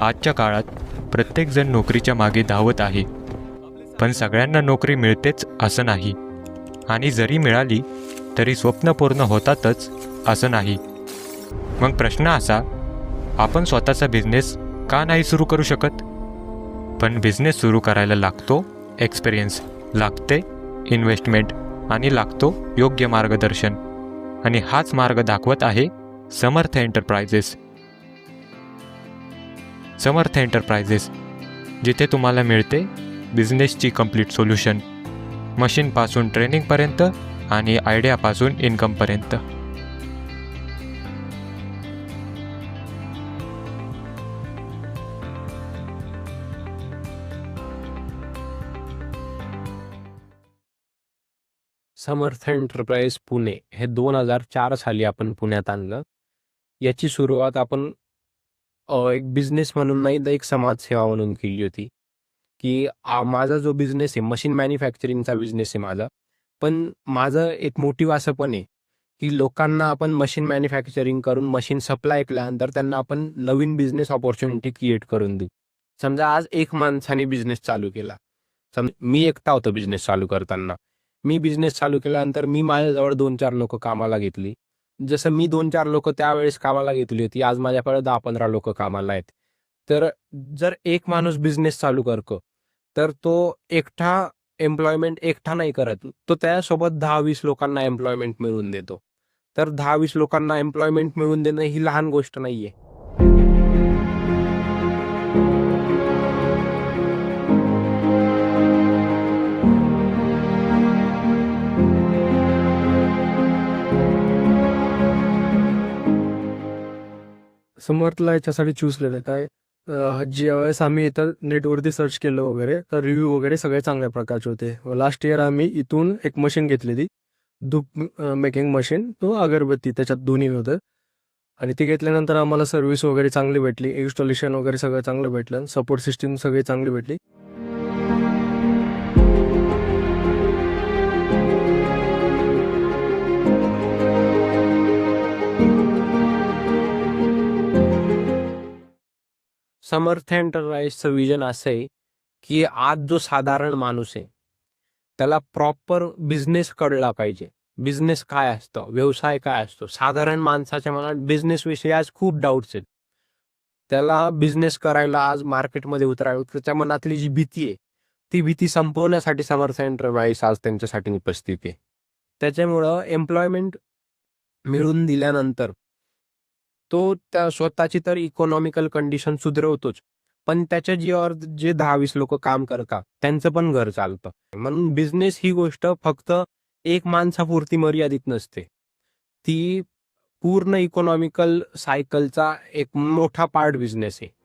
आजच्या काळात प्रत्येकजण नोकरीच्या मागे धावत आहे, पण सगळ्यांना नोकरी मिळतेच असं नाही, आणि जरी मिळाली तरी स्वप्न पूर्ण होतातच असं नाही. मग प्रश्न असा, आपण स्वतःचा बिझनेस का नाही सुरू करू शकत? पण बिझनेस सुरू करायला लागतो एक्सपिरियन्स, लागते इन्व्हेस्टमेंट आणि लागतो योग्य मार्गदर्शन. आणि हाच मार्ग दाखवत आहे समर्थ एंटरप्राइजेस. समर्थ एंटरप्राइजेस, जिथे तुम्हाला मिळते बिझनेसची कंप्लीट सोल्युशन, मशीनपासून ट्रेनिंगपर्यंत आणि आयडियापासून इन्कमपर्यंत. समर्थ एंटरप्राइज पुणे हे 2004 साली आपण पुण्यात आणलं. याची सुरुवात आपण एक बिझनेस म्हणून नाही तर एक समाजसेवा म्हणून केली होती. की माझा जो बिझनेस आहे मशीन मॅन्युफॅक्चरिंगचा बिझनेस आहे माझा. पण माझं एक मोटिव्ह असं पण आहे की लोकांना आपण मशीन मॅन्युफॅक्चरिंग करून मशीन सप्लाय केल्यानंतर त्यांना आपण नवीन बिझनेस ऑपॉर्च्युनिटी क्रिएट करून देऊ. समजा आज एक माणसाने बिझनेस चालू केला. मी एकटा होतो बिझनेस चालू करताना. मी बिझनेस चालू केल्यानंतर मी माझ्याजवळ 2-4 लोक कामाला घेतली. जसं मी 2-4 लोक त्यावेळेस कामाला घेतली होती, आज माझ्याकडे 10-15 लोक कामाला आहेत. तर जर एक माणूस बिझनेस चालू करतो तर तो एकटा एम्प्लॉयमेंट एकटा नाही करत, तो त्यासोबत 10-20 लोकांना एम्प्लॉयमेंट मिळवून देतो. तर 10-20 लोकांना एम्प्लॉयमेंट मिळवून देणं ही लहान गोष्ट नाहीये. समर्थला याच्यासाठी चूज केलं काय, ज्यावेळेस आम्ही इथं नेटवरती सर्च केलं वगैरे तर रिव्ह्यू वगैरे सगळे चांगल्या प्रकारचे होते. लास्ट इयर आम्ही इथून एक मशीन घेतलेली, धूप मेकिंग मशीन, तो अगरबत्ती, त्याच्यात दोन्ही होतं. आणि ती घेतल्यानंतर आम्हाला सर्व्हिस वगैरे चांगली भेटली, इन्स्टॉलेशन वगैरे सगळं चांगलं भेटलं, सपोर्ट सिस्टीम सगळी चांगली भेटली. समर्थ एंटरप्राइजचं विजन असं आहे की आज जो साधारण माणूस आहे त्याला प्रॉपर बिझनेस कळला पाहिजे. बिझनेस काय असतं, व्यवसाय काय असतो. साधारण माणसाच्या मनात बिझनेस विषयी आज खूप डाऊट्स आहेत. त्याला बिझनेस करायला आज मार्केटमध्ये उतरायला त्याच्या मनातली जी भीती आहे ती भीती संपवण्यासाठी समर्थ एंटरप्राइज आज त्यांच्यासाठी उपस्थित आहे. त्याच्यामुळं एम्प्लॉयमेंट मिळवून दिल्यानंतर तो त्या स्वतःची तर इकॉनॉमिकल कंडिशन सुधरवतोच, पण त्याच्या जीवावर जे 10-20 लोक काम करतात त्यांचं पण घर चालतं. म्हणून बिझनेस ही गोष्ट फक्त एक माणसापुरती मर्यादित नसते, ती पूर्ण इकॉनॉमिकल सायकलचा एक मोठा पार्ट बिझनेस आहे.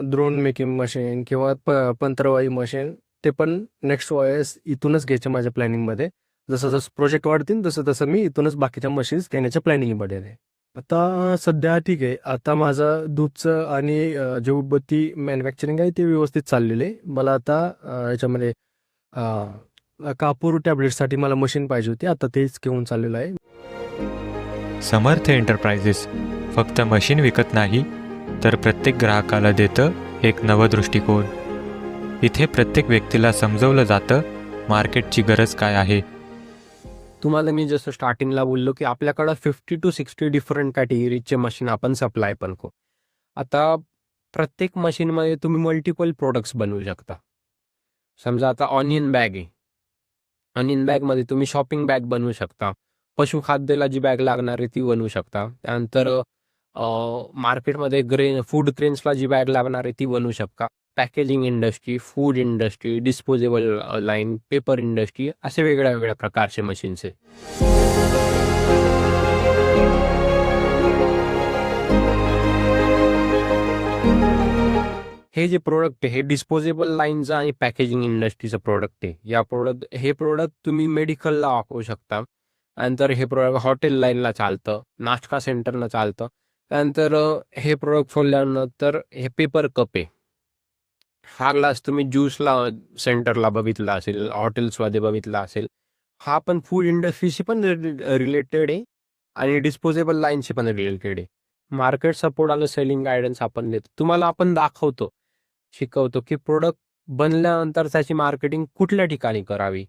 ड्रोन मेकिंग मशीन किंवा पंत्रवाही मशीन, ते पण नेक्स्ट वेळेस इथूनच घ्यायचे माझ्या प्लॅनिंगमध्ये. जसं जसं प्रोजेक्ट वाढतील तसं तसं मी इथूनच बाकीच्या मशीन्स घेण्याच्या प्लॅनिंगमध्ये आहे. आता सध्या ठीक आहे, आता माझं दूधचं आणि जे उदबत्ती मॅन्युफॅक्चरिंग आहे ते व्यवस्थित चाललेलं आहे. मला आता याच्यामध्ये कापूर टॅबलेटसाठी मला मशीन पाहिजे होती, आता तेच घेऊन चाललेलं आहे. समर्थ एंटरप्राइजेस फक्त मशीन विकत नाही, तर प्रत्येक ग्राहकाला देतं एक नवं दृष्टिकोन. इथे प्रत्येक व्यक्तीला समजवलं जातं मार्केटची गरज काय आहे. तुम्हाला मी जसं स्टार्टिंगला बोललो की आपल्याकडं 50 to 60 डिफरंट कॅटेगरीचे मशीन आपण सप्लाय पण करू. आता प्रत्येक मशीनमध्ये तुम्ही मल्टिपल प्रोडक्ट्स बनवू शकता. समजा आता ऑनियन बॅग आहे, ऑनियन बॅगमध्ये तुम्ही शॉपिंग बॅग बनवू शकता, पशुखाद्याला जी बॅग लागणार आहे ती बनवू शकता. त्यानंतर मार्केटमध्ये फूड क्रेन्सला जी बॅग लागणार आहे ती बनवू शकता. Packaging industry, food industry, disposable line, paper industry, असे वेगळ्या वेगळ्या प्रकारचे मशीन्स आहे. हे जे प्रोडक्ट आहे हे डिस्पोजेबल लाईनचं आणि पॅकेजिंग इंडस्ट्रीचं प्रोडक्ट आहे. हे प्रोडक्ट तुम्ही मेडिकलला वापरू शकता. त्यानंतर हे प्रोडक्ट हॉटेल लाईनला चालतं, नाश्ता सेंटरला चालतं. त्यानंतर हे प्रोडक्ट सोडल्यानंतर हे पेपर कप आहे. हा ग्लास तुम्ही ज्यूसला सेंटरला बघितला असेल, हॉटेल्समध्ये बघितला असेल. हा पण फूड इंडस्ट्रीशी पण रिलेटेड आहे आणि डिस्पोजेबल लाईनशी पण रिलेटेड आहे. मार्केट सपोर्ट आणि सेलिंग गायडन्स आपण देतो. तुम्हाला आपण दाखवतो, शिकवतो की प्रोडक्ट बनल्यानंतर त्याची मार्केटिंग कुठल्या ठिकाणी करावी.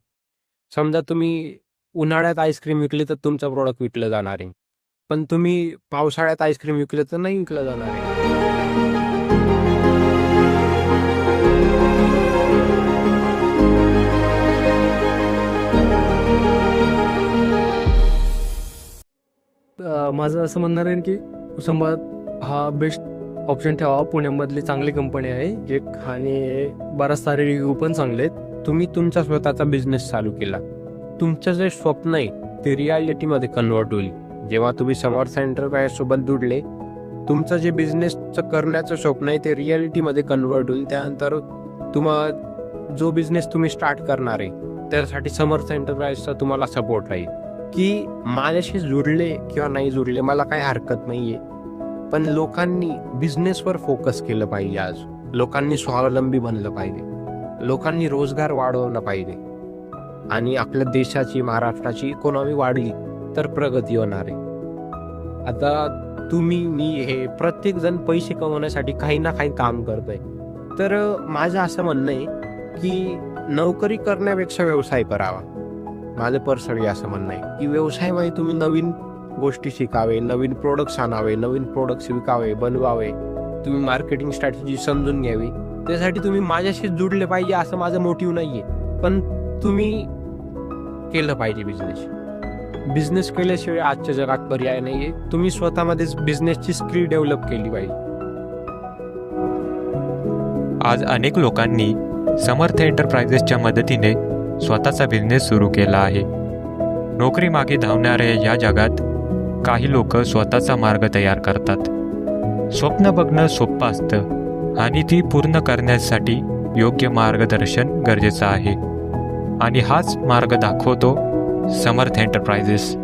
समजा तुम्ही उन्हाळ्यात आईस्क्रीम विकली तर तुमचं प्रोडक्ट विकलं जाणार आहे. पण तुम्ही पावसाळ्यात आईस्क्रीम विकलं तर नाही विकलं जाणार आहे. माझं असं म्हणणं आहे की उस्मानाबाद हा बेस्ट ऑप्शन ठेवा. पुण्यामधली चांगली कंपनी आहे एक, आणि बराच सारे रिव्ह्यू पण चांगले आहेत. तुम्ही तुमचा स्वतःचा बिझनेस चालू केला, तुमचं जे स्वप्न आहे ते रियालिटीमध्ये कन्वर्ट होईल. जेव्हा तुम्ही समर्थ एंटरप्राइज सोबत जुडले, तुमचं जे बिझनेसचं करण्याचं स्वप्न आहे ते रियालिटीमध्ये कन्वर्ट होईल. त्यानंतर जो बिझनेस तुम्ही स्टार्ट करणार आहे त्यासाठी समर्थ एंटरप्राइजचा तुम्हाला सपोर्ट राहील की माझ्याशी जुडले किंवा नाही जुडले मला काही हरकत नाहीये, पण लोकांनी बिझनेसवर फोकस केलं पाहिजे. आज लोकांनी स्वावलंबी बनलं पाहिजे, लोकांनी रोजगार वाढवला पाहिजे आणि आपल्या देशाची, महाराष्ट्राची इकॉनॉमी वाढली तर प्रगती होणार आहे. आता तुम्ही, मी, हे प्रत्येक जण पैसे कमवण्यासाठी काही ना काही काम करतोय. तर माझं असं म्हणणं आहे की नोकरी करण्यापेक्षा व्यवसाय करावा. माझं पर्सनली असं म्हणणं आहे की व्यवसायामध्ये तुम्ही नवीन गोष्टी शिकावे, नवीन प्रोडक्ट्स आणावे, नवीन प्रोडक्ट्स विकावे, बनवावे, तुम्ही मार्केटिंग स्ट्रॅटेजी समजून घ्यावी. त्यासाठी तुम्ही माझ्याशी जुडले पाहिजे असं माझं मोटिव्ह नाहीये, पण तुम्ही केलं पाहिजे बिझनेस. बिझनेस केल्याशिवाय आजच्या जगात पर्याय नाहीये. तुम्ही स्वतःमध्येच बिझनेसची स्किल डेव्हलप केली पाहिजे. आज अनेक लोकांनी समर्थ एंटरप्राइजेसच्या मदतीने स्वतःचा बिझनेस सुरू केला आहे. नोकरी मागे धावणाऱ्या या जगात काही लोक स्वतःचा मार्ग तयार करतात. स्वप्न बघणं सोपं असतं आणि ती पूर्ण करण्यासाठी योग्य मार्गदर्शन गरजेचं आहे, आणि हाच मार्ग दाखवतो समर्थ एंटरप्राइजेस.